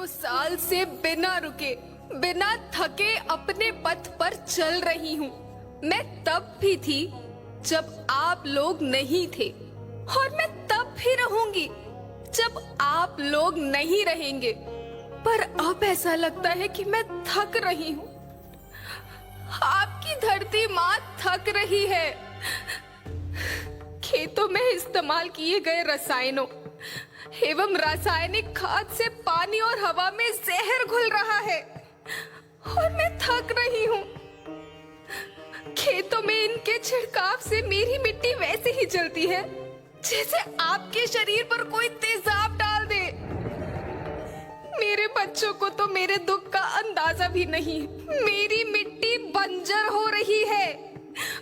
हजारों साल से बिना रुके, बिना थके अपने पथ पर चल रही हूँ। मैं तब भी थी जब आप लोग नहीं थे, और मैं तब भी रहूंगी जब आप लोग नहीं रहेंगे। पर अब ऐसा लगता है कि मैं थक रही हूँ। आपकी धरती माँ थक रही है। खेतों में इस्तेमाल किए गए रसायनों एवं रासायनिक खाद से पानी और हवा में जहर घुल रहा है, और मैं थक रही हूँ। खेतों में इनके छिड़काव से मेरी मिट्टी वैसे ही जलती है जैसे आपके शरीर पर कोई तेजाब डाल दे। मेरे बच्चों को तो मेरे दुख का अंदाजा भी नहीं। मेरी मिट्टी बंजर हो रही है,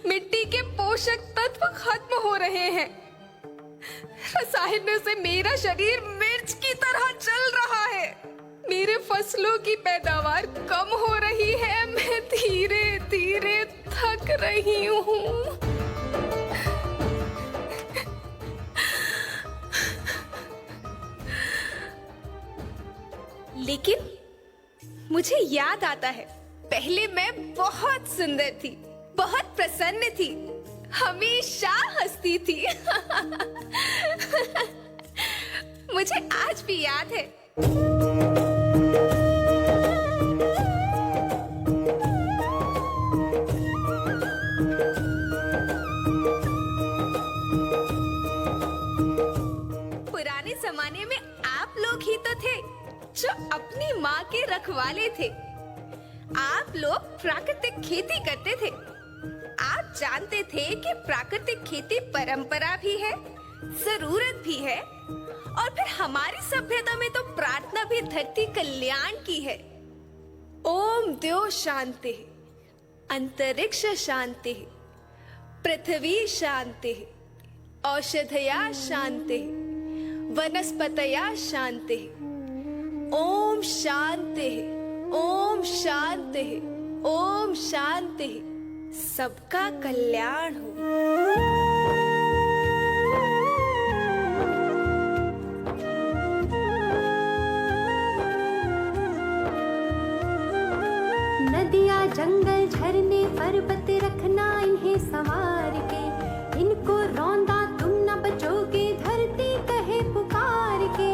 मिट्टी के पोषक तत्व खत्म हो रहे हैं। रसायनों से मेरा शरीर मिर्च की तरह जल रहा है। मेरे फसलों की पैदावार कम हो रही है। मैं धीरे धीरे थक रही हूँ। लेकिन मुझे याद आता है, पहले मैं बहुत सुंदर थी, बहुत प्रसन्न थी, हमेशा हंसती थी। मुझे आज भी याद है। पुराने जमाने में आप लोग ही तो थे जो अपनी माँ के रखवाले थे। आप लोग प्राकृतिक खेती करते थे। आप जानते थे कि प्राकृतिक खेती परंपरा भी है, जरूरत भी है, और फिर हमारी सभ्यता में तो प्रार्थना भी धरती कल्याण की है। ओम द्यो शांति, अंतरिक्ष शांति, पृथ्वी शांति, औषधया शांति, वनस्पतया शांति। ओम शांति, ओम शांति, ओम शांति। सबका कल्याण हो। नदियाँ जंगल झरने पर्वत रखना इन्हें संवार के, इनको रौंदा तुम न बचोगे धरती कहे पुकार के।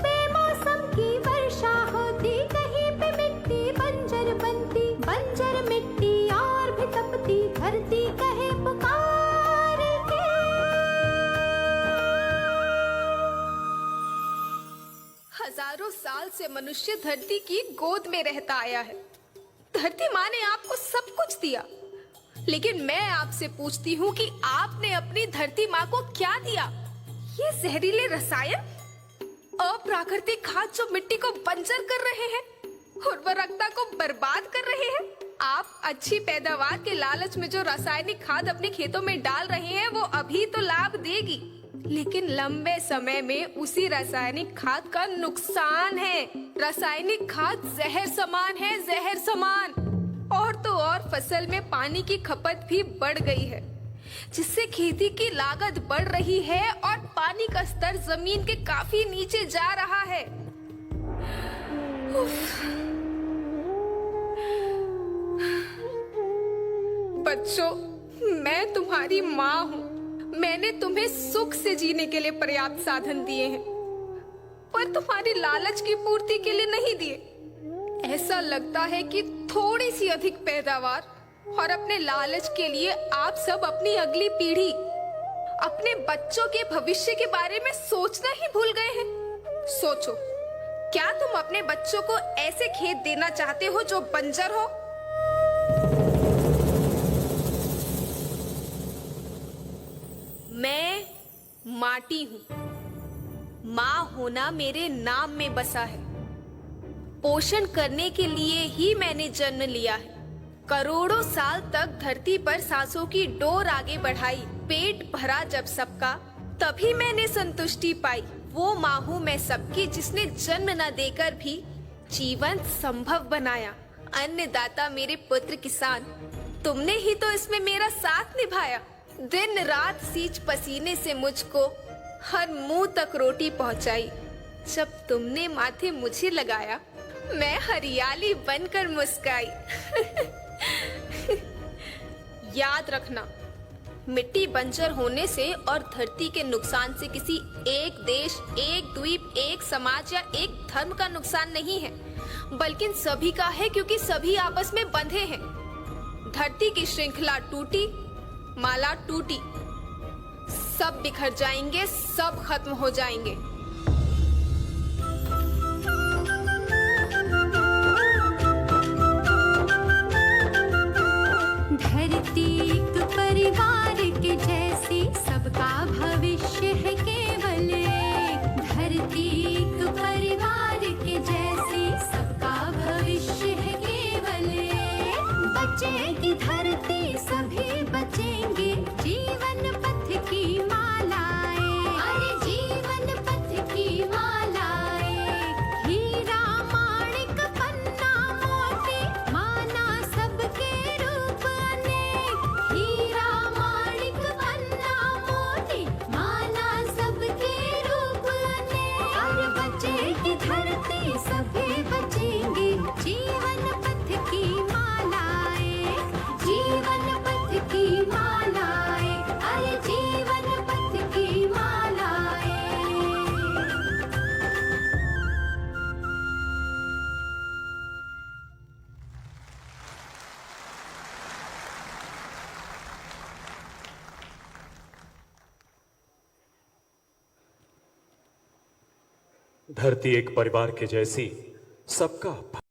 बेमौसम की वर्षा होती, कहीं पे मिट्टी बंजर बनती, बंजर मिट्टी और भी तपती, धरती कहे पुकार के। हजारों साल से मनुष्य धरती की गोद में रहता आया है। धरती माँ ने आपको सब कुछ दिया, लेकिन मैं आपसे पूछती हूँ कि आपने अपनी धरती माँ को क्या दिया? ये जहरीले रसायन, अप्राकृतिक खाद जो मिट्टी को बंजर कर रहे हैं, उर्वरकता को बर्बाद कर रहे हैं। आप अच्छी पैदावार के लालच में जो रासायनिक खाद अपने खेतों में डाल रहे हैं वो अभी तो लाभ देगी, लेकिन लंबे समय में उसी रासायनिक खाद का नुकसान है। रासायनिक खाद जहर समान है, जहर समान। और तो और फसल में पानी की खपत भी बढ़ गई है, जिससे खेती की लागत बढ़ रही है और पानी का स्तर जमीन के काफी नीचे जा रहा है। बच्चों, मैं तुम्हारी माँ हूँ। मैंने तुम्हें सुख से जीने के लिए पर्याप्त साधन दिए हैं, पर तुम्हारी लालच की पूर्ति के लिए नहीं दिए। ऐसा लगता है कि थोड़ी सी अधिक पैदावार और अपने लालच के लिए आप सब अपनी अगली पीढ़ी, अपने बच्चों के भविष्य के बारे में सोचना ही भूल गए हैं। सोचो, क्या तुम अपने बच्चों को ऐसे खेत देना चाहते हो जो बंजर हो? मैं माटी हूँ। माँ होना मेरे नाम में बसा है। पोषण करने के लिए ही मैंने जन्म लिया है। करोड़ों साल तक धरती पर सांसों की डोर आगे बढ़ाई। पेट भरा जब सबका, तभी मैंने संतुष्टि पाई। वो माँ हूँ मैं सबकी, जिसने जन्म न देकर भी जीवन संभव बनाया। अन्नदाता मेरे पुत्र किसान, तुमने ही तो इसमें मेरा साथ निभाया। दिन रात सींच पसीने से मुझको हर मुंह तक रोटी पहुंचाई। जब तुमने माथे मुझे लगाया, मैं हरियाली बनकर मुस्काई। याद रखना, मिट्टी बंजर होने से और धरती के नुकसान से किसी एक देश, एक द्वीप, एक समाज या एक धर्म का नुकसान नहीं है, बल्कि सभी का है, क्योंकि सभी आपस में बंधे हैं। धरती की श्रृंखला टूटी, माला टूटी, सब बिखर जाएंगे, सब खत्म हो जाएंगे। धरती एक परिवार के जैसी, सबका भविष्य है केवल एक। धरती एक परिवार के जैसी, सबका भविष्य है केवल एक। बचेगी धरती, सभी बचेंगे, जीवन पथ की मालाएं। अरे जीवन पथ की मालाएं। हीरा माणिक पन्ना मोती, माना सबके रूप अनेक। हीरा माणिक पन्ना मोती, माना सबके रूप अनेक। और बचेगी धरती, सभी बचेंगे, जीवन पथ की मालाएं। जीवन पथ की मालाएं। अरे जीवन पथ की मालाएं। धरती एक परिवार के जैसी, सबका